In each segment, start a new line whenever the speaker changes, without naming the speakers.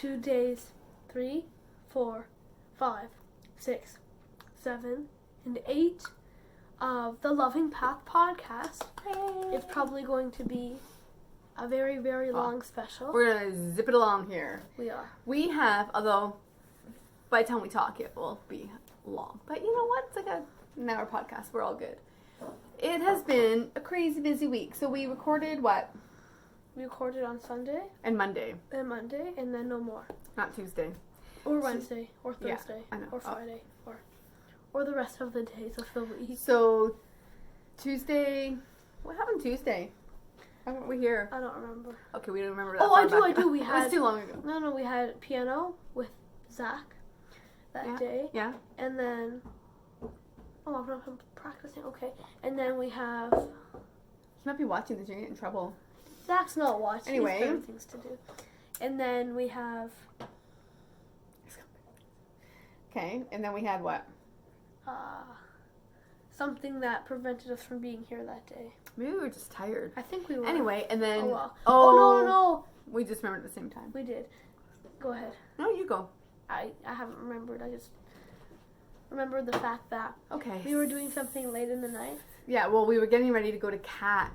2 days, 3, 4, 5, 6, 7, and 8 of the Loving Path podcast.
Hey.
It's probably going to be a very, very long special.
We're going to zip it along here.
We are.
We have, although by the time we talk it will be long. But you know what? It's like an hour podcast. We're all good. It has been a crazy busy week. So we recorded what?
We recorded on Sunday.
And Monday.
And Monday, and then no more.
Not Tuesday.
Or Wednesday, or Thursday,
yeah, I know.
or Friday, or the rest of the days of the week.
So Tuesday, what happened Tuesday? Why weren't we here?
I don't remember.
Okay, we don't remember that.
Oh, I do. We
It
had.
was too long ago.
No, we had piano with Zach that day.
Yeah.
And then, I'm not practicing. Okay. And then we have.
He might be watching this. You're gonna get in trouble.
Zach's not watching.
Anyway.
He's got things to do. And then we have.
Okay, and then we had what?
Something that prevented us from being here that day.
Maybe we were just tired.
I think we were.
Anyway, and then...
Oh, well.
Oh,
no.
We just remembered at the same time.
We did. Go ahead.
No, you go.
I haven't remembered. I just remembered the fact that
Okay.
we were doing something late in the night.
Yeah, well, we were getting ready to go to Cats.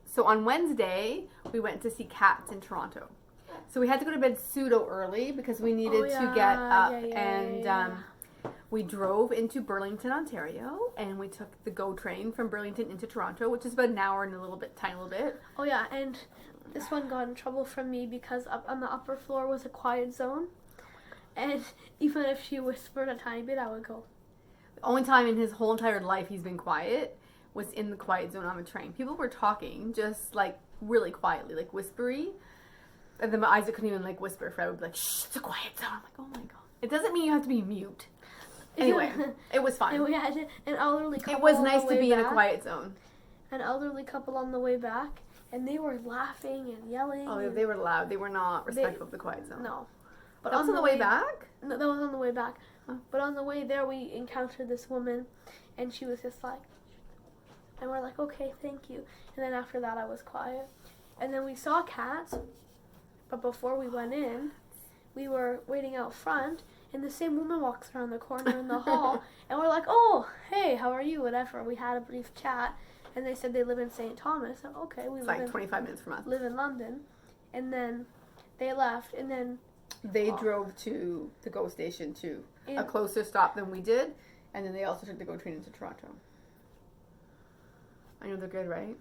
So on Wednesday, we went to see Cats in Toronto. So we had to go to bed pseudo early because we needed to get up. We drove into Burlington, Ontario, and we took the GO train from Burlington into Toronto, which is about an hour and a tiny little bit.
Oh yeah, and this one got in trouble from me because up on the upper floor was a quiet zone. And even if she whispered a tiny bit, I would go.
The only time in his whole entire life he's been quiet was in the quiet zone on the train. People were talking just like really quietly, like whispery. And then Isaac couldn't even like whisper, Fred would be like, shh, it's a quiet zone. I'm like, oh my god. It doesn't mean you have to be mute. Anyway, it was fun.
And we had an elderly couple.
It was nice to be
back,
in a quiet zone.
An elderly couple on the way back, and they were laughing and yelling.
Oh, they were loud. They were not respectful of the quiet zone.
No.
But that was on the way back?
No, that was on the way back. Huh. But on the way there, we encountered this woman, and she was just like, and we're like, okay, thank you. And then after that, I was quiet. And then we saw Cats, but before we went in, we were waiting out front, and the same woman walks around the corner in the hall, and we're like, oh, hey, how are you, whatever. We had a brief chat, and they said they live in St. Thomas. So, okay, we
live 25 minutes from us.
Live in London. And then they left, and then
they drove to the GO station to a closer stop than we did, and then they also took the GO train into Toronto. I know they're good, right?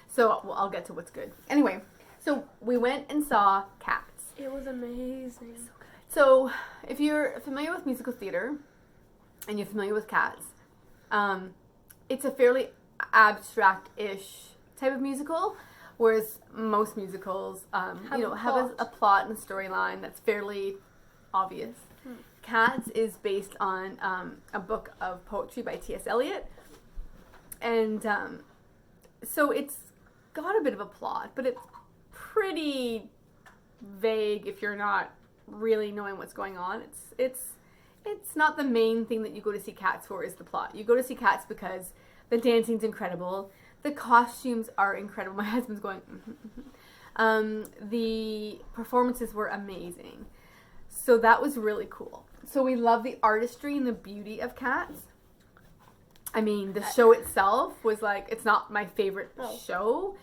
So, well, I'll get to what's good. Anyway, so we went and saw Cats.
It was amazing.
So good. So, if you're familiar with musical theater, and you're familiar with Cats, it's a fairly abstract-ish type of musical, whereas most musicals, have a plot and a storyline that's fairly obvious. Cats is based on a book of poetry by T.S. Eliot, and so it's got a bit of a plot, but it's pretty vague if you're not really knowing what's going on. It's not the main thing that you go to see Cats for is the plot. You go to see Cats because the dancing's incredible, the costumes are incredible. My husband's going, the performances were amazing. So that was really cool. So we love the artistry and the beauty of Cats. I mean, the show itself was like, it's not my favorite show.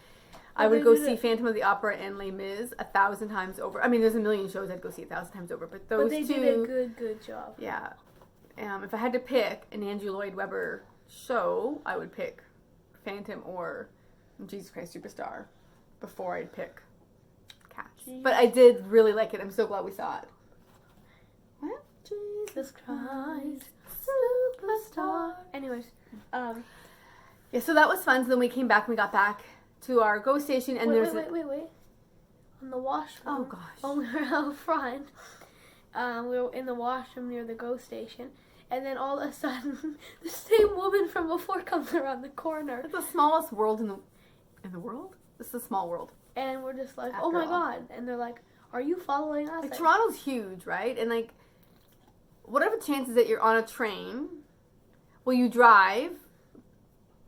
I would go see Phantom of the Opera and Les Mis 1,000 times over. I mean, there's a million shows I'd go see 1,000 times over, but those two...
But they did a good job.
Yeah. If I had to pick an Andrew Lloyd Webber show, I would pick Phantom or Jesus Christ Superstar before I'd pick Cats. But I did really like it. I'm so glad we saw it. What?
Jesus Christ Superstar. Anyways,
yeah, so that was fun. So then we came back and we got back to our GO station, and
wait. On the washroom.
Oh gosh.
When we were out front, we were in the washroom near the GO station, and then all of a sudden, the same woman from before comes around the corner.
It's the smallest world in the world. It's a small world.
And we're just like, oh my god! And they're like, are you following us?
Like Toronto's huge, right? And like, what are the chances that you're on a train? Well, you drive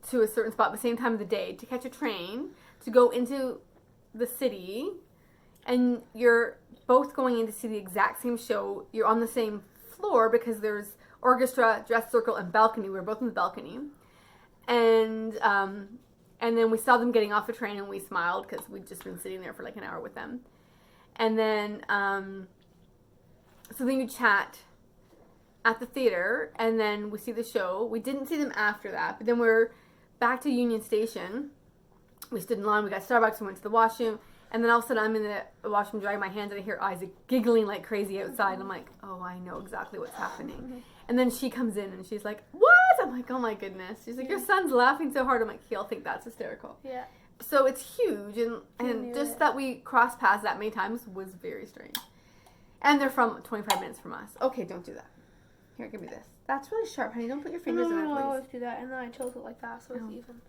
to a certain spot at the same time of the day to catch a train to go into the city and you're both going in to see the exact same show. You're on the same floor because there's orchestra, dress circle, and balcony. We were both in the balcony. And then we saw them getting off a train and we smiled because we'd just been sitting there for like an hour with them. And then, so then you chat at the theater and then we see the show. We didn't see them after that, but then we're back to Union Station. We stood in line, we got Starbucks, we went to the washroom, and then all of a sudden I'm in the washroom drying my hands and I hear Isaac giggling like crazy outside. And I'm like, oh, I know exactly what's happening. And then she comes in and she's like, what? I'm like, oh my goodness. She's like, your son's laughing so hard. I'm like, he'll think that's hysterical.
Yeah.
So it's huge, and just that we crossed paths that many times was very strange. And they're from 25 minutes from us. Okay, don't do that. Here, give me this. That's really sharp, honey. Don't put your fingers in it, please.
I always do that, and then I chose it like that, so it's even.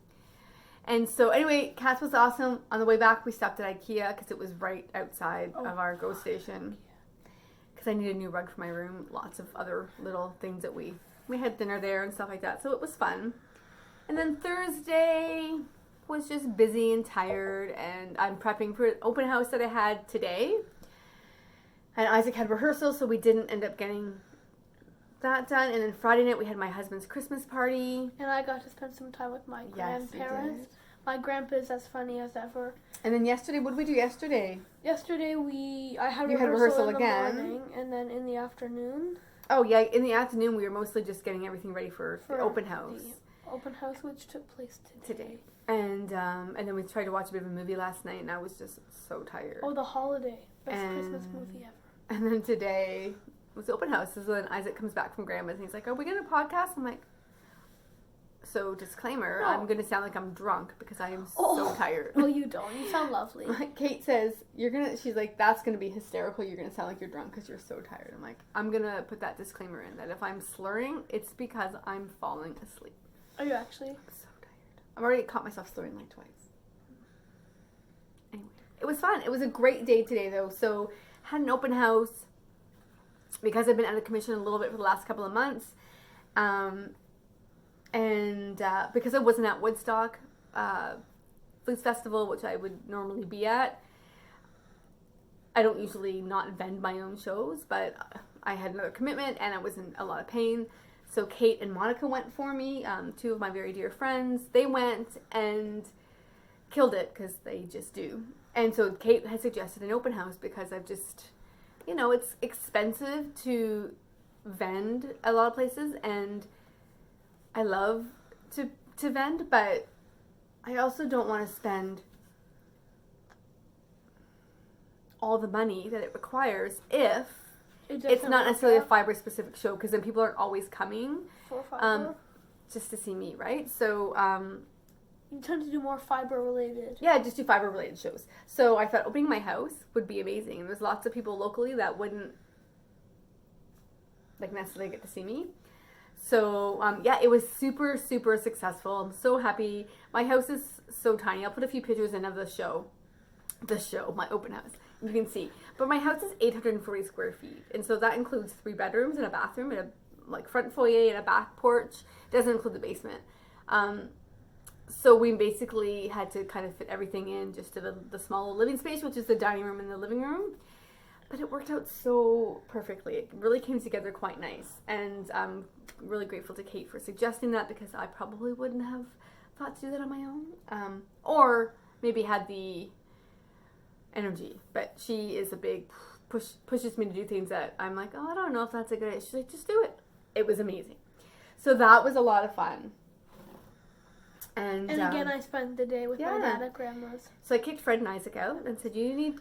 And so anyway, Cats was awesome. On the way back, we stopped at IKEA because it was right outside of our GO station. Because I needed a new rug for my room. Lots of other little things that we had dinner there and stuff like that. So it was fun. And then Thursday was just busy and tired, and I'm prepping for an open house that I had today. And Isaac had rehearsal, so we didn't end up getting that done. And then Friday night we had my husband's Christmas party.
And I got to spend some time with my grandparents. My grandpa is as funny as ever.
And then yesterday, what did we do yesterday?
Yesterday I had
You
rehearsal in the morning, and then in the afternoon.
Oh yeah, in the afternoon we were mostly just getting everything ready for the open house.
The open house, which took place today.
And then we tried to watch a bit of a movie last night, and I was just so tired.
Oh, The Holiday, best Christmas movie ever.
And then today was the open house. So then Isaac comes back from Grandma's, and he's like, "Are we gonna podcast?" I'm like, so disclaimer,
no.
I'm gonna sound like I'm drunk because I am so tired.
Oh, you don't. You sound lovely.
Kate says, she's like, that's gonna be hysterical. You're gonna sound like you're drunk because you're so tired. I'm like, I'm gonna put that disclaimer in that if I'm slurring, it's because I'm falling asleep.
Are you actually?
I'm so tired. I've already caught myself slurring like twice. Anyway, it was fun. It was a great day today though. So had an open house because I've been out of commission a little bit for the last couple of months. And because I wasn't at Woodstock Foods Festival, which I would normally be at, I don't usually not vend my own shows, but I had another commitment and I was in a lot of pain. So Kate and Monica went for me, two of my very dear friends. They went and killed it because they just do. And so Kate had suggested an open house because I've just, it's expensive to vend a lot of places, and I love to vend, but I also don't want to spend all the money that it requires if it's not necessarily a fiber specific show, because then people aren't always coming
for fiber.
Just to see me, right? So
you tend to do more fiber related.
Yeah, just do fiber related shows. So I thought opening my house would be amazing, and there's lots of people locally that wouldn't necessarily get to see me. So, it was super, super successful. I'm so happy. My house is so tiny. I'll put a few pictures in of the show, my open house. You can see. But my house is 840 square feet. And so that includes 3 bedrooms and a bathroom and a front foyer and a back porch. It doesn't include the basement. So we basically had to kind of fit everything in just to the small living space, which is the dining room and the living room. But it worked out so perfectly. It really came together quite nice. And I'm really grateful to Kate for suggesting that, because I probably wouldn't have thought to do that on my own. Or maybe had the energy. But she is a big pushes me to do things that I'm like, oh, I don't know if that's a good idea. She's like, just do it. It was amazing. So that was a lot of fun. And
again, I spent the day with my dad at Grandma's.
So I kicked Fred and Isaac out and said,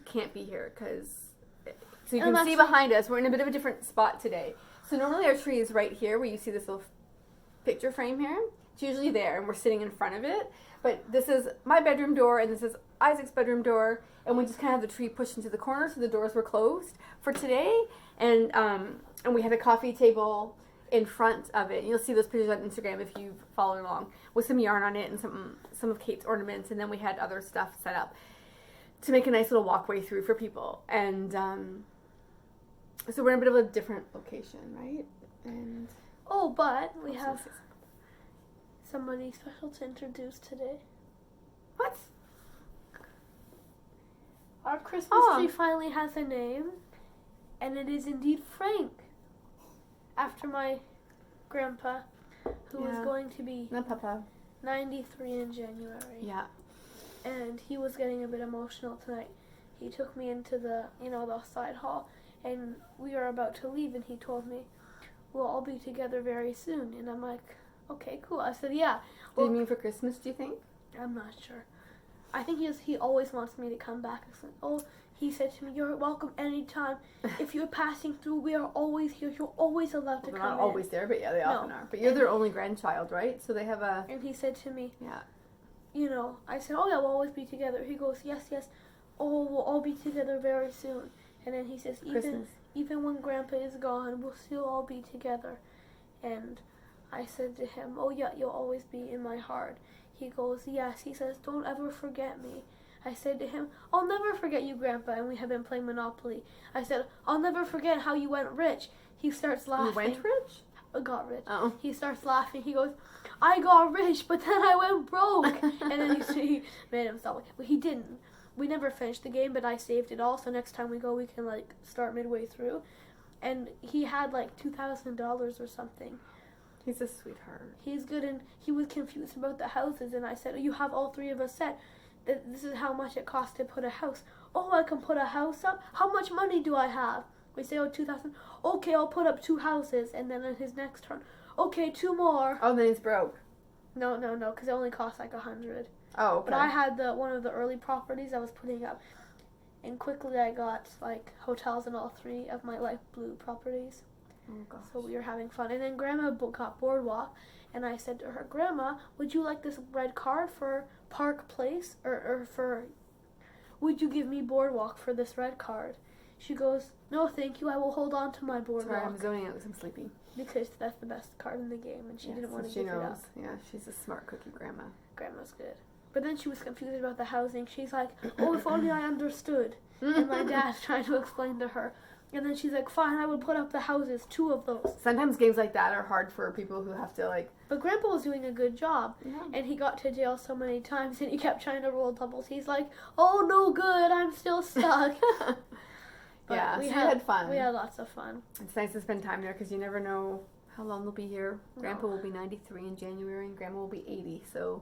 can't be here, because... So you can see behind us, we're in a bit of a different spot today. So normally our tree is right here, where you see this little picture frame here. It's usually there, and we're sitting in front of it. But this is my bedroom door, and this is Isaac's bedroom door, and we just kind of have the tree pushed into the corner, so the doors were closed for today. And we had a coffee table in front of it. And you'll see those pictures on Instagram if you follow along, with some yarn on it and some of Kate's ornaments, and then we had other stuff set up to make a nice little walkway through for people. And so we're in a bit of a different location, right? And
but we have somebody special to introduce today.
What?
Our Christmas tree finally has a name, and it is indeed Frank, after my grandpa, who is going to be 93 in January.
Yeah.
And he was getting a bit emotional tonight. He took me into the side hall, and we were about to leave, and he told me, we'll all be together very soon. And I'm like, okay, cool. I said, yeah.
Well, do you mean for Christmas, do you think?
I'm not sure. I think he always wants me to come back. I said, he said to me, you're welcome anytime. If you're passing through, we are always here. You're always allowed to come in.
They're not always there, but yeah, they often are. But you're their only grandchild, right? So they have a...
And he said to me,
yeah.
I said, oh yeah, we'll always be together. He goes, yes. Oh, we'll all be together very soon. And then he says, even when Grandpa is gone, we'll still all be together. And I said to him, oh yeah, you'll always be in my heart. He goes, yes. He says, don't ever forget me. I said to him, I'll never forget you, Grandpa. And we have been playing Monopoly. I said, I'll never forget how you went rich. He starts laughing.
You went rich?
I got rich.
Oh.
He starts laughing. He goes, I got rich, but then I went broke. And then he made himself. But he didn't. We never finished the game, but I saved it all. So next time we go, we can start midway through. And he had $2,000 or something.
He's a sweetheart.
He's good, and he was confused about the houses. And I said, you have all three of us set. This is how much it costs to put a house. Oh, I can put a house up? How much money do I have? We say, 2,000. Okay, I'll put up 2 houses. And then in his next turn, okay, 2 more.
Oh, then he's broke.
No, because it only costs 100.
Oh, okay.
But I had one of the early properties I was putting up. And quickly I got hotels in all 3 of my light blue properties.
Oh, gosh.
So we were having fun. And then Grandma got Boardwalk. And I said to her, Grandma, would you like this red card for Park Place? Or would you give me Boardwalk for this red card? She goes, no, thank you. I will hold on to my Boardwalk.
Sorry, I'm zoning out because I'm sleepy.
Because that's the best card in the game, and she didn't want to give it up.
Yeah, she's a smart cookie grandma.
Grandma's good. But then she was confused about the housing. She's like, oh, if only I understood. And my dad's trying to explain to her. And then she's like, fine, I will put up the houses, 2 of those.
Sometimes games like that are hard for people who have to
But Grandpa was doing a good job.
Yeah.
And he got to jail so many times, and he kept trying to roll doubles. He's like, oh, no good, I'm still stuck.
Yeah, we had fun.
We had lots of fun.
It's nice to spend time there because you never know how long they'll be here. Grandpa will be 93 in January, and Grandma will be 80, so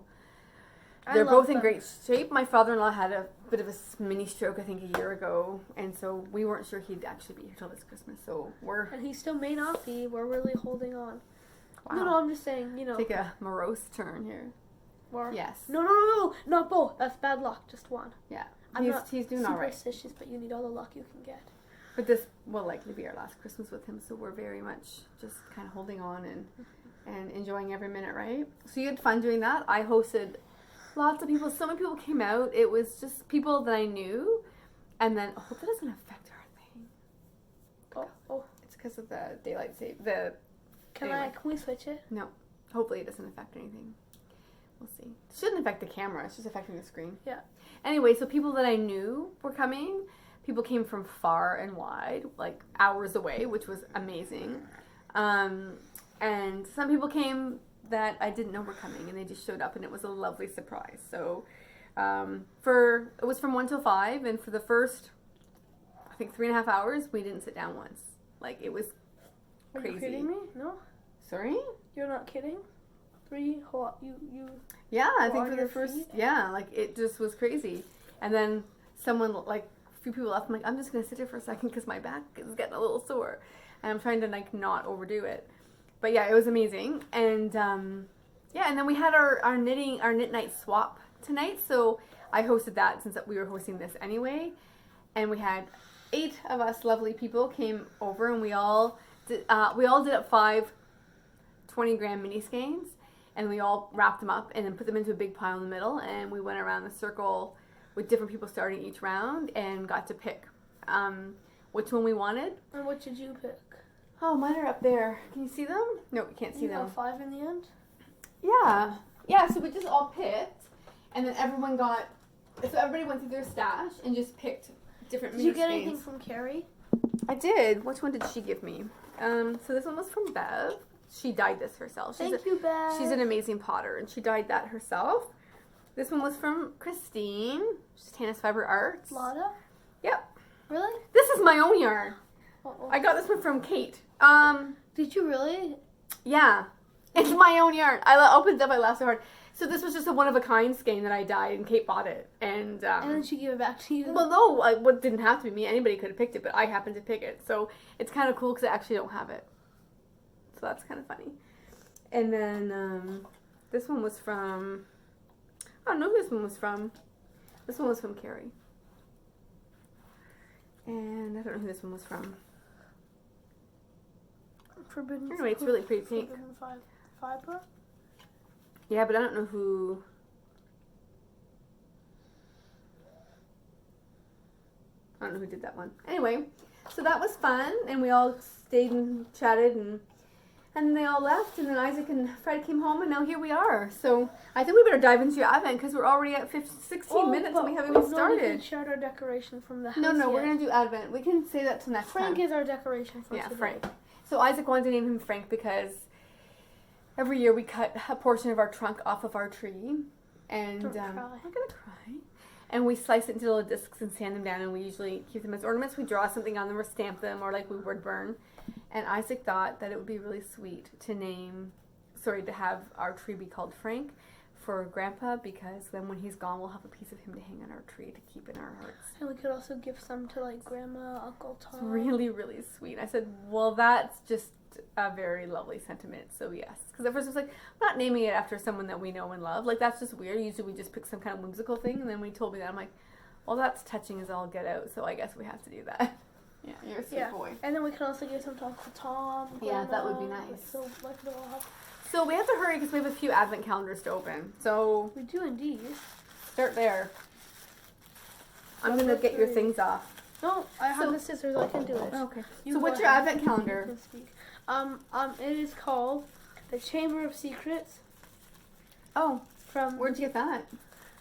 they're both in great shape. My father-in-law had a bit of a mini stroke, I think, a year ago, and so we weren't sure he'd actually be here till this Christmas, so
And he still may not be. We're really holding on.
Wow.
No, I'm just saying,
Take a morose turn here.
Or,
yes.
No, not both. That's bad luck. Just one.
Yeah.
He's
doing all right.
Superstitious, but you need all the luck you can get.
But this will likely be our last Christmas with him, so we're very much just kind of holding on and enjoying every minute, right? So you had fun doing that. I hosted lots of people. So many people came out. It was just people that I knew, and then I hope that doesn't affect our thing.
Oh.
It's because of the daylight save.
Can we switch it?
No. Hopefully it doesn't affect anything. We'll see. It shouldn't affect the camera. It's just affecting the screen.
Yeah.
Anyway, so people that I knew were coming. People came from far and wide, hours away, which was amazing. And some people came that I didn't know were coming, and they just showed up, and it was a lovely surprise. So it was from 1 till 5, and for the first, I think, 3.5 hours, we didn't sit down once. It was crazy.
Are you kidding me? No?
Sorry?
You're not kidding? 3 whole, you
Yeah, I think for the first,
feet?
It just was crazy. And then someone, a few people left. I'm like, I'm just going to sit here for a second because my back is getting a little sore. And I'm trying to, not overdo it. But yeah, it was amazing. And, and then we had our knit night swap tonight. So I hosted that since we were hosting this anyway. And we had 8 of us lovely people came over, and we all did up 5 20-gram mini skeins. And we all wrapped them up and then put them into a big pile in the middle. And we went around the circle with different people starting each round and got to pick which one we wanted.
And what did you pick?
Oh, mine are up there. Can you see them? No, you can't see them.
You got 5 in the end?
Yeah. Yeah, so we just all picked. And then everybody went through their stash and just picked different mini
Did you get
skeins.
anything from Carrie?
I did. Which one did she give me? So this one was from Bev. She dyed this herself.
Thank you, Bev.
She's an amazing potter, and she dyed that herself. This one was from Christine. She's Tannis Fiber Arts.
Lotta?
Yep.
Really?
This is my own yarn.
Uh-oh.
I got this one from Kate.
Did you really?
Yeah. It's my own yarn. I opened it up, I laughed so hard. So this was just a one-of-a-kind skein that I dyed, and Kate bought it. And
then she gave it back to you.
Well, no, it didn't have to be me. Anybody could have picked it, but I happened to pick it. So it's kind of cool because I actually don't have it. So that's kind of funny. And then this one was from, I don't know who this one was from. This one was from Carrie. And I don't know who this one was from.
Forbidden.
Anyway, it's really pretty pink.
Forbidden Fiber?
Yeah, but I don't know who. I don't know who did that one. Anyway, so that was fun, and we all stayed and chatted, and they all left, and then Isaac and Fred came home, and now here we are. So I think we better dive into your Advent because we're already at 16 minutes and we haven't even started.
We haven't shared our decoration from the house
No,
yet.
we're gonna do Advent. We can say that till next time.
Frank is our decoration for today.
Frank. So Isaac wanted to name him Frank because every year we cut a portion of our trunk off of our tree, and
Don't cry.
I'm gonna cry. And we slice it into little discs and sand them down, and we usually keep them as ornaments. We draw something on them or stamp them, or like we would burn. And Isaac thought that it would be really sweet to have our tree be called Frank for Grandpa, because then when he's gone, we'll have a piece of him to hang on our tree to keep in our hearts.
And we could also give some to like Grandma, Uncle Tom.
It's really, really sweet. I said, well, that's just a very lovely sentiment, so yes. Because at first I was like, I'm not naming it after someone that we know and love. Like, that's just weird. Usually we just pick some kind of whimsical thing, and then when he told me that, I'm like, well, that's touching as all get out, so I guess we have to do that. Yeah, you're a sweet boy.
And then we can also give some to Uncle Tom.
Yeah, that would be
Grandma.
nice.
So, like, they'll all have...
So we have to hurry because we have a few Advent calendars to open. So
We do indeed.
start there. I'm going to get your things off.
No, I have the scissors. I can do it.
Okay.
You
So
go
what's your
ahead.
Advent calendar?
You can speak. It is called The Chamber of Secrets.
Oh,
From...
where'd you get that?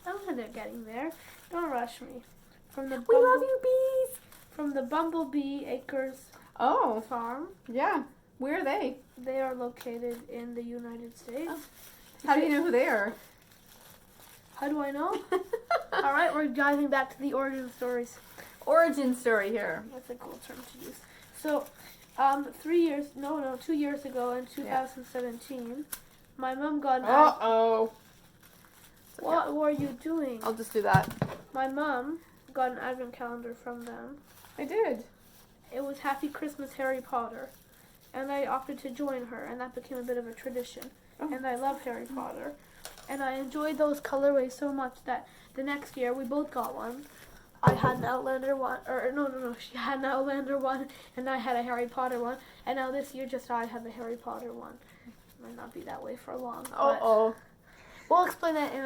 I'm getting there. Don't rush me. From the
We love you, bees.
From the Bumblebee Acres
Oh,
farm.
yeah. Where are they?
They are located in the United States.
Oh. How do you know who they are?
How do I know? All right, we're diving back to the origin stories.
Origin story here.
That's a cool term to use. So, 2 years ago in 2017, my mom got an
Uh-oh.
What were you doing?
I'll just do that.
My mom got an advent calendar from them.
I did.
It was Happy Christmas Harry Potter. And I opted to join her, and that became a bit of a tradition.
Oh.
And I love Harry Potter. And I enjoyed those colorways so much that the next year we both got one. I had an Outlander one, or no, she had an Outlander one, and I had a Harry Potter one. And now this year, just I have the Harry Potter one. Might not be that way for long.
Uh-oh.
We'll explain that in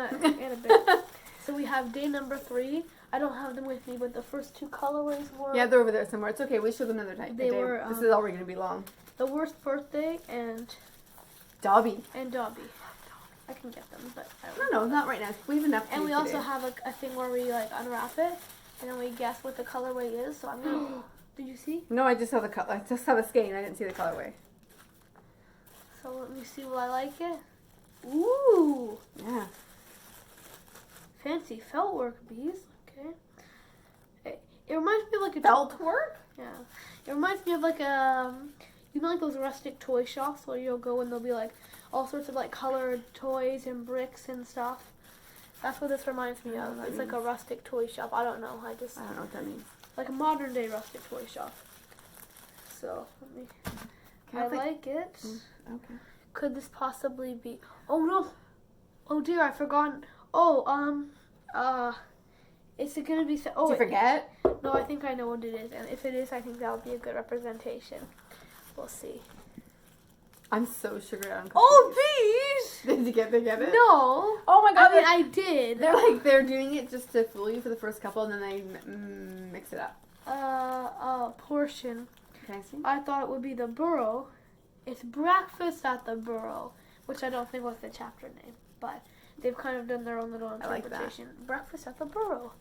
a bit. So we have day number 3. I don't have them with me, but the first 2 colorways were...
Yeah, they're over there somewhere. It's okay. We show them another time.
They were,
This is already going to be long.
The Worst Birthday and
Dobby.
Dobby. I can get them, but I
No,
don't
no,
know.
not right now. We have enough.
And we
today.
also have a thing where we like unwrap it, and then we guess what the colorway is. So I'm gonna. Did you see?
No, I just saw the color. I just saw the skein. I didn't see the colorway.
So let me see. Will I like it? Ooh,
Yeah.
fancy felt work, bees. Okay. It reminds me of like a
Felt work?
Yeah. It reminds me of like you know, like those rustic toy shops where you'll go and there'll be like all sorts of like colored toys and bricks and stuff. That's what this reminds me of. It's like a rustic toy shop. I don't know.
I don't know what that means.
Like a modern day rustic toy shop. So let me. I like it.
Okay.
Could this possibly be? Oh no! Oh dear, I forgot. Oh is it gonna be? Oh,
Did you forget?
No, I think I know what it is, and if it is, I think that would be a good representation. We'll see.
I'm so sugared out.
Oh, bees!
Did you get it?
No.
Oh my god!
I mean, I did.
They're doing it just to fool you for the first couple, and then they mix it up.
Portion.
Can I see?
I thought it would be the burrow. It's breakfast at the burrow, which I don't think was the chapter name, but they've kind of done their own little interpretation. Breakfast at the burrow.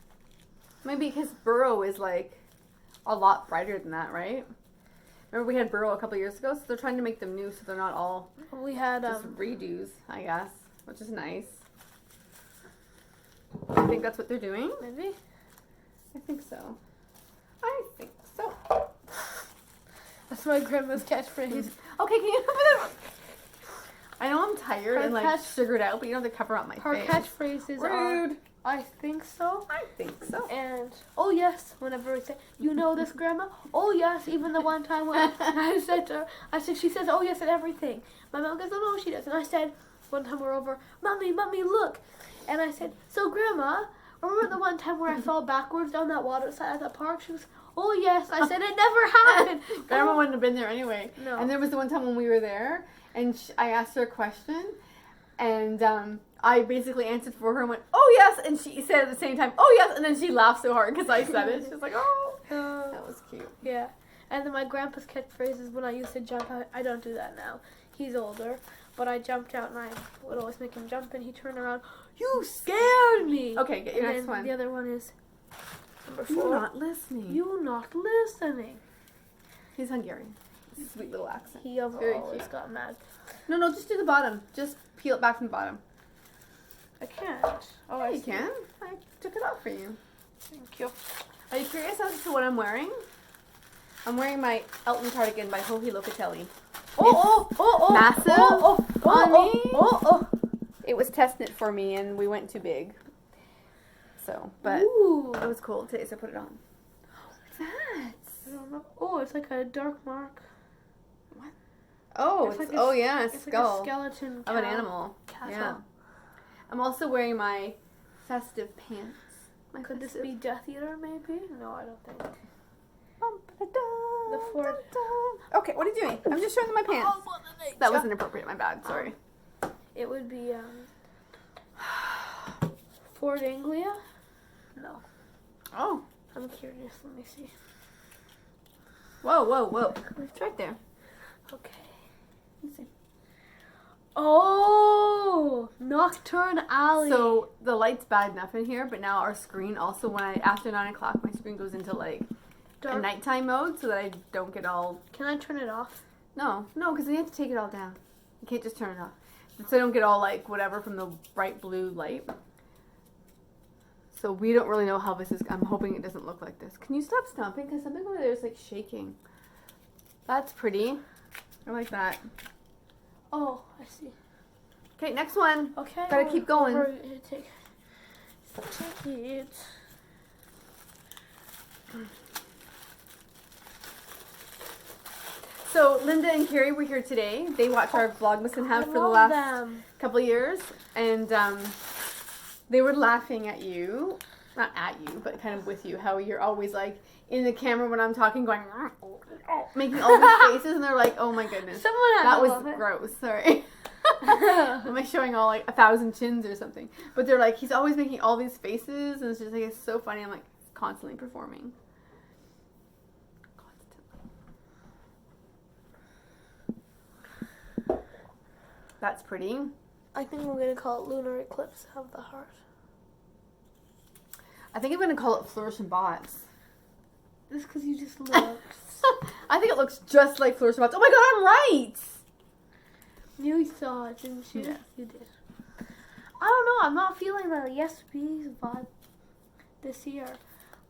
Maybe because burrow is like a lot brighter than that, right? Remember we had burrow a couple years ago, so they're trying to make them new, so they're not all
We had
just redos, I guess, which is nice. I think that's what they're doing.
maybe.
I think so. I think so.
That's my grandma's catchphrase.
Okay, can you I know I'm tired and like sugared out, but you don't have to cover up my
Her
face.
catchphrases are,
Rude.
I think so.
I think so.
And, oh yes, whenever we say, you know this, Grandma? Oh yes, even the one time when I said to her, she says, oh yes, at everything. My mom goes, oh no, she does. And I said, one time we're over, Mommy, look. And I said, so Grandma, remember the one time where I fell backwards down that water slide at the park? She was, oh yes. I said, it never happened.
Grandma wouldn't have been there anyway.
No.
And there was the one time when we were there, and I asked her a question, and I basically answered for her and went, oh yes, and she said at the same time, oh yes, and then she laughed so hard because I said it. She was like, oh, that was cute.
Yeah. And then my grandpa's catchphrase is when I used to jump out. I don't do that now. He's older. But I jumped out and I would always make him jump and he'd turn around, you scared me!
Okay, get your
and
next
then
one.
The other one is number 4.
You're not listening.
You not listening.
He's Hungarian. Sweet little accent.
He always got mad.
No, just do the bottom. Just peel it back from the bottom.
I can't. Oh,
Yeah, you can. I took it off for you.
Thank you.
Are you curious as to what I'm wearing? I'm wearing my Elton cardigan by Joji Locatelli. Massive on me. It was test knit for me and we went too big. So, but
Ooh.
it was cold today, so I put it on. What's that?
I don't know. Oh, it's like a dark mark.
What? Oh,
It's like
a
It's
skull
like a skeleton
of an animal.
Castle.
Yeah. I'm also wearing my festive pants.
Could this be Death Eater, maybe? No, I don't think.
The
Ford.
Okay, what are you doing? I'm just showing them my pants. That was inappropriate. My bad. Sorry.
It would be Ford Anglia. No,
Oh.
I'm curious. Let me see.
Whoa. It's right there.
Okay.
Let's see.
Oh, Nocturne Alley.
So the light's bad enough in here, but now our screen also after 9 o'clock, my screen goes into like a nighttime mode so that I don't get all.
Can I turn it off?
No, because you have to take it all down. You can't just turn it off. So I don't get all like whatever from the bright blue light. So we don't really know how this is. I'm hoping it doesn't look like this. Can you stop stomping? Because something over there is like shaking. That's pretty. I like that.
Oh, I see.
Okay, next one.
Okay.
Gotta keep going.
Take it.
So Linda and Carrie were here today. They watch our Vlogmas and have for the last couple of years, and they were laughing at you, not at you, but kind of with you. How you're always like in the camera when I'm talking, going making all these faces, and they're like, "Oh my goodness, that was gross." Sorry. Am I showing all like 1,000 chins or something? But they're like, he's always making all these faces, and it's just like it's so funny. I'm like constantly performing. That's pretty.
I think I'm gonna call it Lunar Eclipse of the Heart.
I think I'm gonna call it Flourish and Bots.
Just because you just looked.
I think it looks just like Flourish and Bots. Oh my god, I'm right!
You saw it, didn't you?
Yeah.
You did. I don't know. I'm not feeling the Yes Bees vibe this year.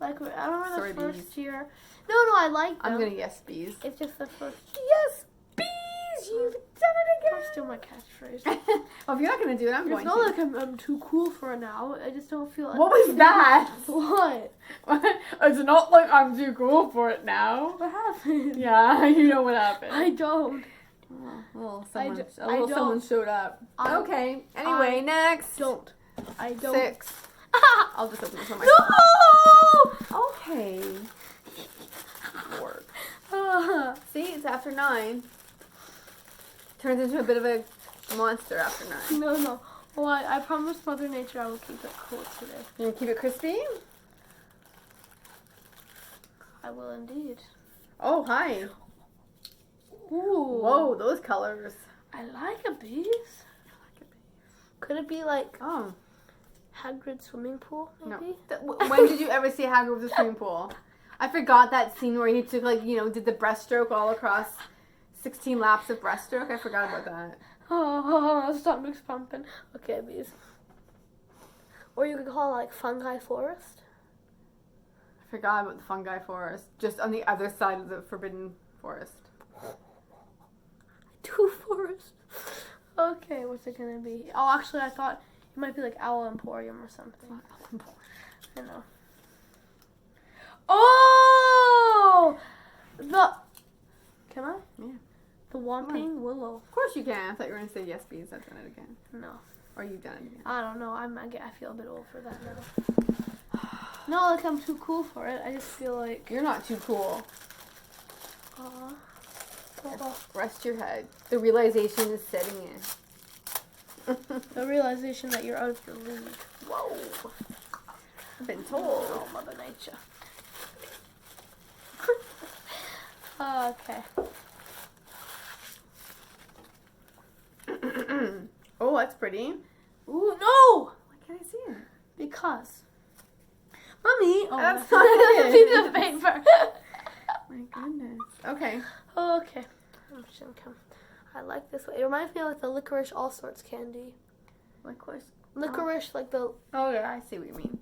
Like I remember the first year. No, I like them.
I'm gonna Yes Bees.
It's just the first.
Yes Bees! You've done it again!
That's still my catchphrase.
Oh, if you're not gonna do it, I'm going
It's not
to.
like I'm too cool for it now. I just don't feel like.
What was that?
What?
It's not like I'm too cool for it now.
What happened?
Yeah, you know what happened.
I don't.
Oh,
don't.
someone showed up. Okay. Anyway, next.
Don't. I don't.
6. I'll just open this on my
No!
Okay. Work.
Uh,
See, it's after 9. Turns into a bit of a monster after 9.
no. Well, I promised Mother Nature I will keep it cool today.
You gonna keep it crispy?
I will indeed.
Oh, hi.
Ooh.
Whoa, those colors.
I like a bees. Could it be like Hagrid's swimming pool, maybe?
No. When did you ever see Hagrid with a swimming pool? I forgot that scene where he took did the breaststroke all across 16 laps of breaststroke. I forgot about that.
Oh, stomach's pumping. Okay, bees. Or you could call it like fungi forest.
I forgot about the fungi forest. Just on the other side of the forbidden forest.
2 forests. Okay, what's it gonna be? Oh, actually, I thought it might be like Owl Emporium or something. I know. Oh! Can I?
Yeah.
The Whomping Willow.
Of course you can. I thought you were going to say yes, bees. I've done it again.
No.
Or you've done it again.
I don't know. I feel a bit old for that now. Not like I'm too cool for it. I just feel like...
You're not too cool.
Aw.
Rest your head. The realization is setting in.
The realization that you're out of your league.
Whoa. I've been told.
Oh, Mother Nature. Okay.
Oh, that's pretty.
Ooh, no!
Why can't I see it?
Because. Mommy! Oh,
That's
not
not
a piece of paper.
My goodness. Okay.
Okay. I'm just gonna come. I like this one. It reminds me of like the licorice all sorts candy.
Licorice.
Licorice, like the...
Oh, yeah, I see what you mean.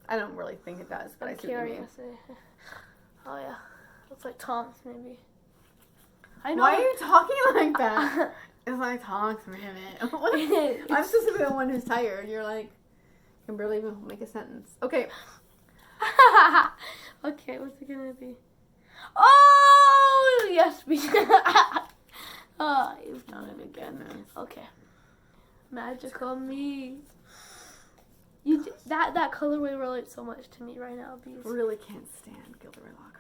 I don't really think it does, but
I'm
I see what you mean.
curious. Oh, yeah. Looks like Tom's, maybe. I know.
Why are you talking like that? It's like, talk to me a minute. I'm supposed to be the one who's tired. You're like, you can barely even make a sentence. Okay.
Okay, what's it gonna be? Oh, yes, we oh, you've done it again. Okay. Magical me. That colorway relates so much to me right now, Bees.
Really can't stand Gilderoy Lockhart.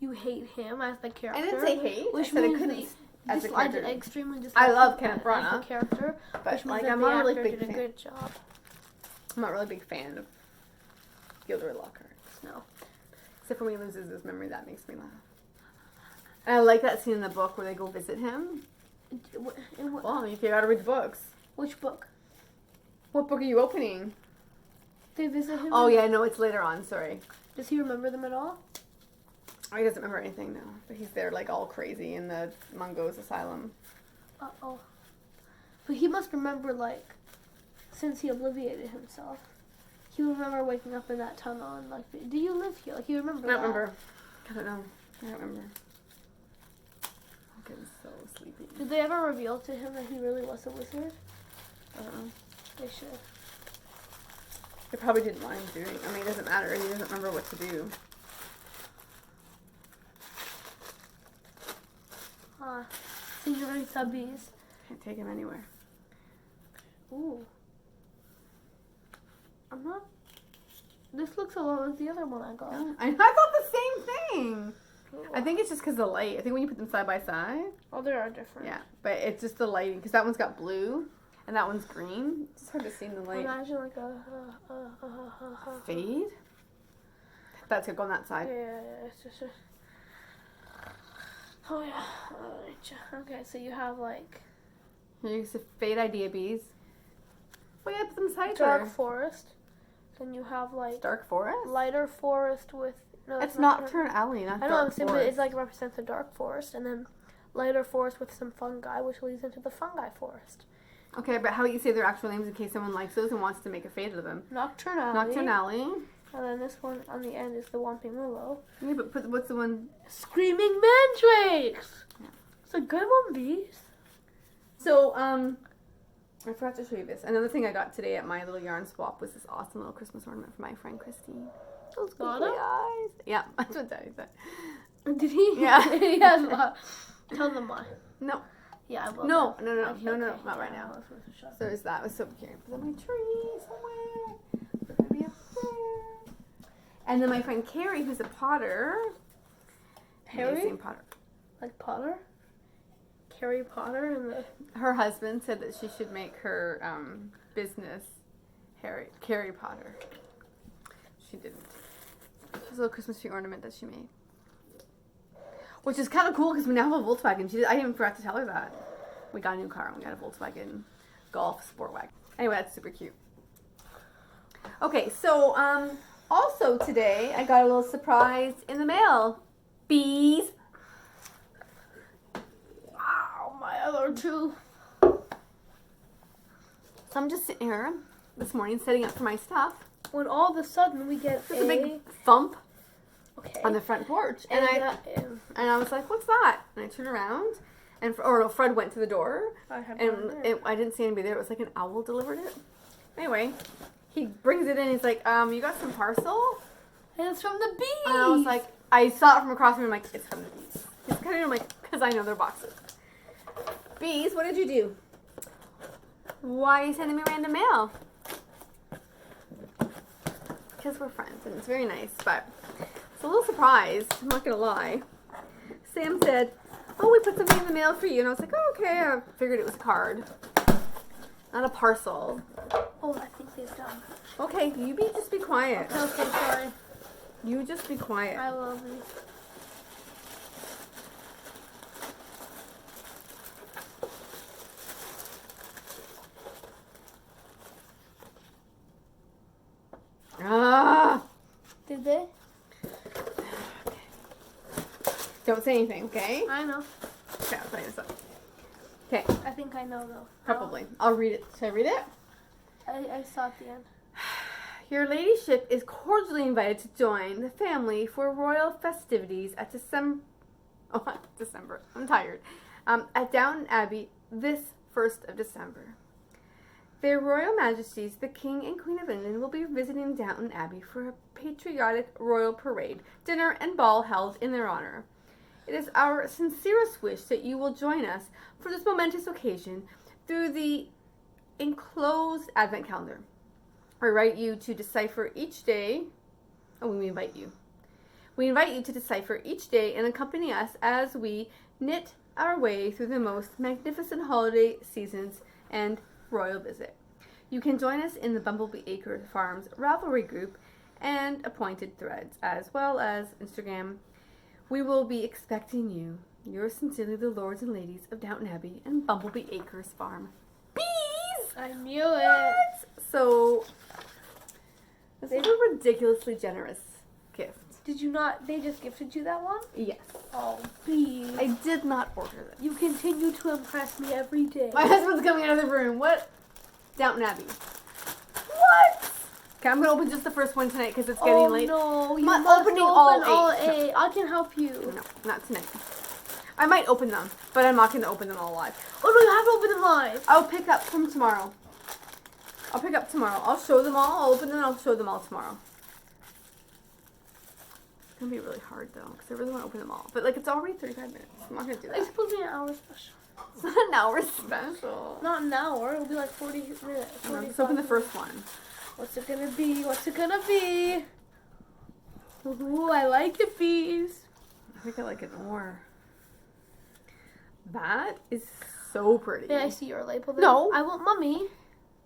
You hate him as the character.
I didn't say hate.
Which
I said I
means
couldn't as a character.
I extremely just.
I love Kenneth
as
Branagh,
the character,
but
which means
like
that
I'm
the
not a really
actor
big
did a
fan.
good job.
I'm not really a big fan of Gilderoy Lockhart.
No.
Except for when he loses his memory, that makes me laugh. And I like that scene in the book where they go visit him.
In what?
Well, you gotta read the books.
Which book?
What book are you opening?
They visit him.
Oh yeah, no, it's later on. Sorry.
Does he remember them at all?
He doesn't remember anything now, but he's there like all crazy in the Mungo's asylum.
Oh. But he must remember, like, since he obliviated himself. He would remember waking up in that tunnel and, like, do you live here? Like, he remember
I don't
that.
remember. I don't know. I don't remember. I'm getting so sleepy.
Did they ever reveal to him that he really was a wizard?
I don't know.
They should.
They probably didn't want him doing. I mean, it doesn't matter. He doesn't remember what to do.
Senorita Bees.
Can't take him anywhere.
Ooh. I'm not... This looks a lot like the other one I got.
I thought the same thing. I think it's just because of the light. I think when you put them side by side.
Oh, they are different.
Yeah, but it's just the lighting. Because that one's got blue and that one's green. It's just hard to see in the light.
Imagine like a...
Fade? That's going to go on that side.
Yeah, it's just... Oh, yeah. Okay, so you have like...
Here's a fade idea, Bees. Well, yeah, put them side
Dark forest. Then you have like...
Dark forest?
Lighter forest with... No,
It's Nocturne Alley, not
I know,
dark
I'm saying,
forest.
but it's like represents the dark forest, and then lighter forest with some fungi, which leads into the fungi forest.
Okay, but how about you say their actual names in case someone likes those and wants to make a fade of them?
Nocturne Alley.
Nocturne Alley.
And then this one on the end is the Whomping Willow.
Yeah, but what's the one?
Screaming Mandrakes!
Yeah.
It's a good one, Bees.
So, I forgot to show you this. Another thing I got today at my little yarn swap was this awesome little Christmas ornament for my friend Christine. Those
Got
googly
it?
eyes. Yeah, that's what Daddy said.
Did he?
Yeah.
He has a lot. Tell them why.
No.
Yeah, I will.
No,
then.
no,
Okay,
not
okay.
right
Yeah,
now.
I was supposed to shut
So there's that. It was so cute. It was on my tree somewhere. It's gonna be up there. And then my friend Carrie, who's a potter.
Harry?
Amazing potter.
Like Potter? Carrie Potter and the...
Her husband said that she should make her business Carrie Potter. She didn't. It's a little Christmas tree ornament that she made. Which is kind of cool because we now have a Volkswagen. I even forgot to tell her that. We got a new car and we got a Volkswagen Golf Sport Wagon. Anyway, that's super cute. Okay, so also today I got a little surprise in the mail. Bees.
Wow, my other two.
So I'm just sitting here this morning setting up for my stuff.
when all of a sudden we get
There's a big thump
okay.
on the front porch, and I was like, "What's that?" And I turned around, and Fred went to the door, and I didn't see anybody there. It was like an owl delivered it. Anyway, he brings it in. He's like, "You got some parcel?"
And it's from the bees.
And I was like, I saw it from across the room. I'm like, "It's from the bees." He's kind of like, because I know their boxes. Bees, what did you do? Why are you sending me random mail? Because we're friends, and it's very nice, but it's a little surprised. I'm not gonna lie. Sam said, "Oh, we put something in the mail for you," and I was like, "Oh, okay." I figured it was a card, not a parcel.
Oh, I think they've done.
Okay, just be quiet.
Okay, sorry.
You just be quiet.
I love you.
Ah!
Did they?
Don't say anything, okay?
I know.
Okay, I'll tell you this up. Okay.
I think I know though.
Probably. I'll read it. Should I read it?
I saw at the end.
Your ladyship is cordially invited to join the family for royal festivities at December. I'm tired. At Downton Abbey this 1st of December. Their Royal Majesties, the King and Queen of England, will be visiting Downton Abbey for a patriotic royal parade, dinner, and ball held in their honor. It is our sincerest wish that you will join us for this momentous occasion through the enclosed Advent calendar. We invite you to decipher each day. We invite you. We invite you to decipher each day and accompany us as we knit our way through the most magnificent holiday seasons and royal visit. You can join us in the Bumblebee Acres Farms Ravelry group and appointed threads, as well as Instagram. We will be expecting you. Yours sincerely, the lords and ladies of Downton Abbey and Bumblebee Acres Farm. Bees!
I knew it.
So, this is a ridiculously generous gift.
Did you not? They just gifted you that one?
Yes.
Oh, bees.
I did not order this.
You continue to impress me every day.
My husband's coming out of the room. What? Downton Abbey. What? Okay, I'm going to open just the first one tonight because it's getting late.
Oh, no.
I'm not opening all
eight. I can help you.
No, not tonight. I might open them, but I'm not going to open them all live.
Oh, no, you have to open them live.
I'll pick up from tomorrow. I'll show them all. I'll open them and I'll show them all tomorrow. It's going to be really hard, though, because I really want to open them all. But, it's already 35 minutes. I'm not going to do that.
It's supposed to be an hour special.
It's not an hour special.
Not an hour. It'll be like 40 minutes.
Let's open the first one.
What's it going to be? What's it going to be? Ooh, I like it, bees.
I think I like it more. That is so pretty.
May I see your label then?
No.
I want Mummy.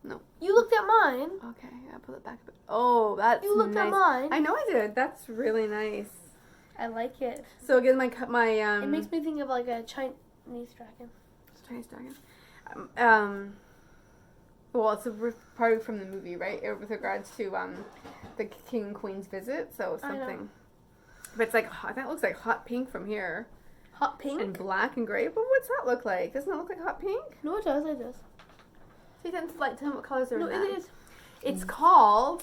No.
You looked at mine.
Okay, I pull it back a bit. Oh, that's
You looked
nice.
at mine.
I know I did. That's really nice.
I like it.
So again, my
It makes me think of like a Chinese dragon.
Chinese dragon. Well, it's probably from the movie, right? With regards to the king and queen's visit. So something. But it's like that looks like hot pink from here.
Hot pink?
And black and gray. But what's that look like? Doesn't it look like hot pink?
No, it does. It does.
So you didn't like tell me what colors are in that.
No, it is.
It's called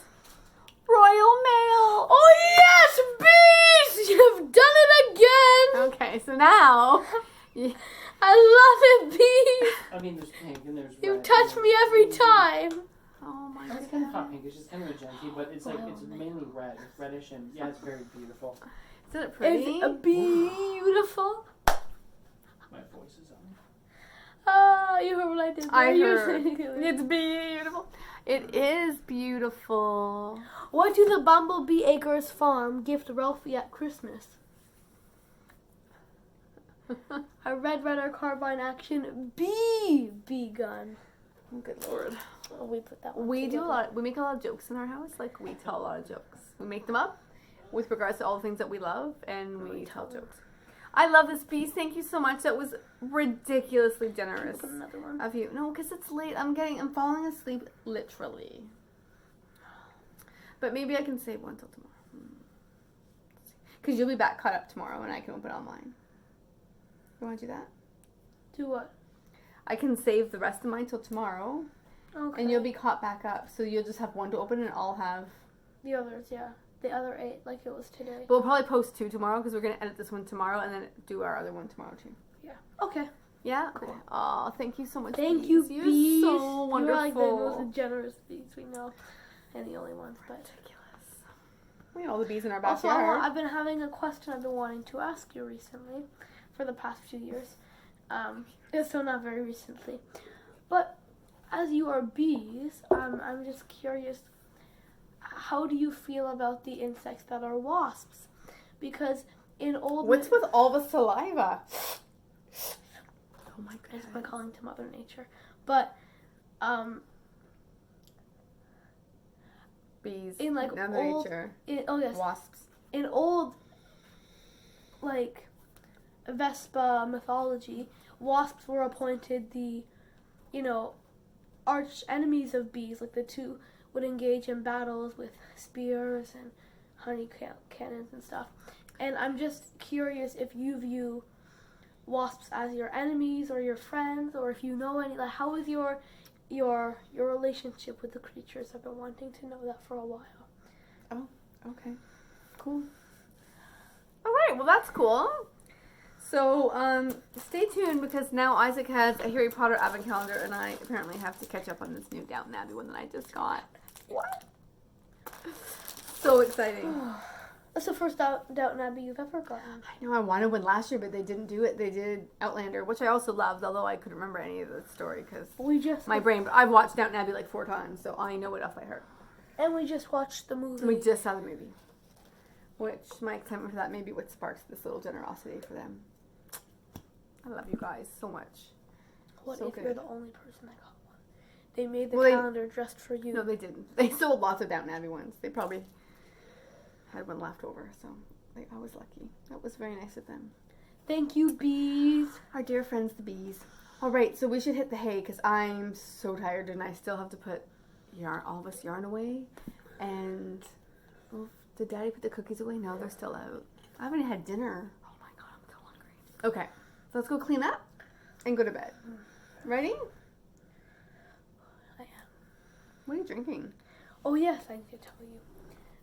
Royal Mail.
Oh yes, bees! You've done it again.
Okay, so now.
I love it, bees.
I mean, there's pink and there's
You
red.
touch me every time.
Oh my
It's
god.
kind of hot pink. It's just kind of magenta, but it's like it's
Wow.
mainly red, reddish, and yeah, it's very beautiful.
Isn't it pretty?
It's beautiful.
My voice is on.
Ah, you heard what I did.
I
You
heard.
said-
It's beautiful. It is beautiful.
What do the Bumblebee Acres farm gift Ralphie at Christmas? A red runner carbine action bee gun.
Oh, good lord.
Oh, we put that one.
We do a
together.
lot. We make a lot of jokes in our house. Like we tell a lot of jokes. We make them up with regards to all the things that we love, and we tell jokes. I love this piece. Thank you so much. That was ridiculously generous
Put another one.
of you. No, because it's late. I'm falling asleep literally. But maybe I can save one till tomorrow. Because you'll be back caught up tomorrow, and I can open online. You want to do that?
Do what?
I can save the rest of mine till tomorrow,
Okay.
and you'll be caught back up. So you'll just have one to open, and I'll have
The others, yeah. The other 8, like it was today.
But we'll probably post 2 tomorrow because we're going to edit this one tomorrow and then do our other one tomorrow too.
Yeah. Okay.
Yeah?
Cool.
Okay. Oh, thank you so much.
Thank you,
You're
bees.
so wonderful.
You're like the most generous bees we know. And the only ones, but...
Ridiculous. We had all the bees in our
Also,
backyard.
I've been having a question I've been wanting to ask you recently, for the past few years. So not very recently. But as you are bees, I'm just curious, how do you feel about the insects that are wasps? Because in old...
What's with all the saliva? Oh my goodness.
It's by calling to Mother Nature. But,
bees.
in like
Mother
old...
Nature.
yes.
Wasps.
In old, like, Vespa mythology, wasps were appointed the, arch enemies of bees. Like, the two would engage in battles with spears and honey cannons and stuff. And I'm just curious if you view wasps as your enemies or your friends, or if you know any, like, how is your relationship with the creatures? I've been wanting to know that for a while.
Oh, okay. Cool. All right, well, that's cool. So, stay tuned because now Isaac has a Harry Potter advent calendar and I apparently have to catch up on this new Downton Abbey one that I just got. What? So exciting.
That's the first Downton Abbey you've ever gotten.
I know I wanted one last year, but they didn't do it. They did Outlander, which I also loved, although I couldn't remember any of the story because my brain. But I've watched Downton Abbey like 4 times, so I know it off by heart.
And we just watched the movie.
We just saw the movie, which my excitement for that may be what sparks this little generosity for them. I love you guys so much.
What
so
if
good.
you're the only person that got one? They made the
Well,
calendar just for you.
No, they didn't. They sold lots of Downton Abbey ones. They probably had one left over, so I was lucky. That was very nice of them.
Thank you, bees.
Our dear friends, the bees. All right, so we should hit the hay because I'm so tired and I still have to put all this yarn away. And did Daddy put the cookies away? No, they're still out. I haven't had dinner. Oh my God, I'm so hungry. Okay, so let's go clean up and go to bed. Ready?
I am.
What are you drinking?
Oh yes, I need to tell you.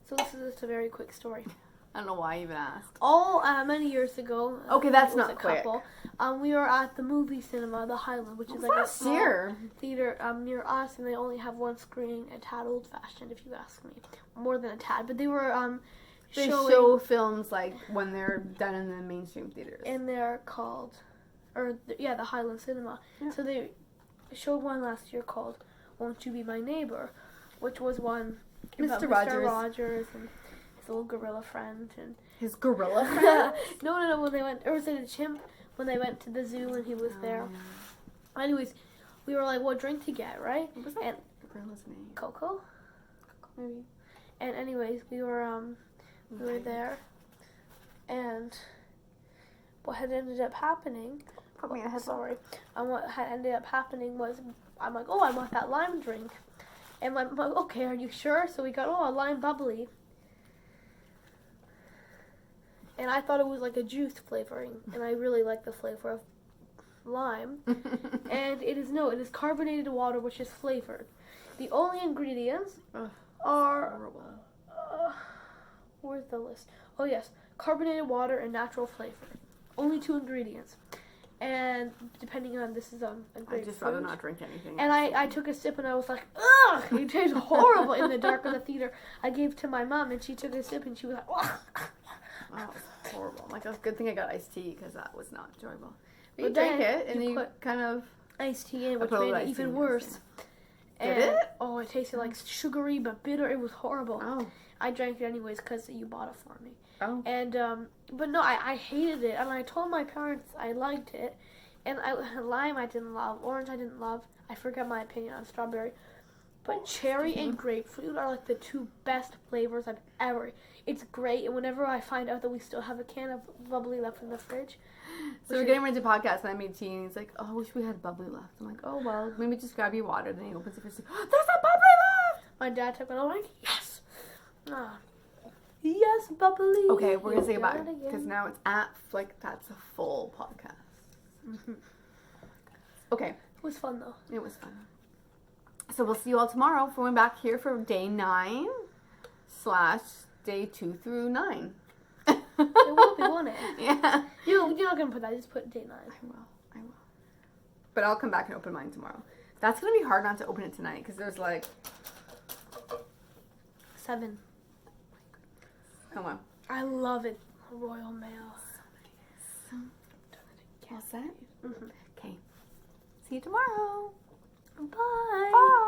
So this is just a very quick story.
I don't know why I even asked.
Many years ago.
Okay, that's
it was
not
a
quick.
couple. We were at the movie cinema, the Highland, which is like a small
here?
theater near us, and they only have one screen. A tad old-fashioned, if you ask me, more than a tad. But they were
They
showing,
show films like when they're done in the mainstream theaters.
and they're called, the Highland Cinema.
Yeah.
So they showed one last year called "Won't You Be My Neighbor," which was one about
Mr.
Mr. Rogers and his little gorilla friend and
His gorilla friend?
no, when they went, or was it a chimp when they went to the zoo and he was there. Anyways, we were like, what drink to get, right?
What was that
And
gorilla's name?
Coco.
Maybe.
And anyways, we were there, and what had ended up happening.
Put me in a headlock.
Sorry. What had ended up happening was, I'm like, oh, I want that lime drink. And my mom, okay, are you sure? So we got, a lime bubbly. And I thought it was like a juice flavoring. And I really like the flavor of lime. And it is carbonated water, which is flavored. The only ingredients are...
Horrible.
Where's the list? Oh, yes. Carbonated water and natural flavor. Only 2 ingredients. And depending on, this is a
I'd
grapefruit.
just rather not drink anything.
And I took a sip and I was like, ugh, it tastes horrible in the dark of the theater. I gave it to my mom and she took a sip and she was like, ugh.
Oh, it was horrible. Like, a good thing I got iced tea because that was not enjoyable. But you
But
drank
then
it and
you
you
put
kind of...
iced tea in, which
put a
made
little
it
iced tea
even
in,
worse.
Did
And,
it?
oh, it tasted like sugary but bitter. It was horrible.
Oh.
I drank it anyways because you bought it for me.
Oh.
And, but no, I hated it. And I told my parents I liked it. And lime I didn't love. Orange I didn't love. I forgot my opinion on strawberry. But cherry and grapefruit are like the 2 best flavors I've ever. It's great. And whenever I find out that we still have a can of bubbly left in the fridge.
So we're getting ready to podcast and I made tea and he's like, oh, I wish we had bubbly left. I'm like, oh, well, maybe just grab your water. Then he opens it for there's a bubbly left!
My dad took it. I'm like, yes! Yes, bubbly!
Okay, we're going to say
You've
goodbye
done it
because
again.
now it's that's a full podcast. Okay.
It was fun though.
It was fun. So we'll see you all tomorrow for when back here for day 9. / day 2 through 9.
It will be, won't it?
Yeah.
You're not gonna put that. Just put day 9.
I will. But I'll come back and open mine tomorrow. That's gonna be hard not to open it tonight because there's like
7.
oh wow.
I love it. Royal Mail.
All set?
Mm-hmm.
Okay. See you tomorrow.
Bye.
Bye.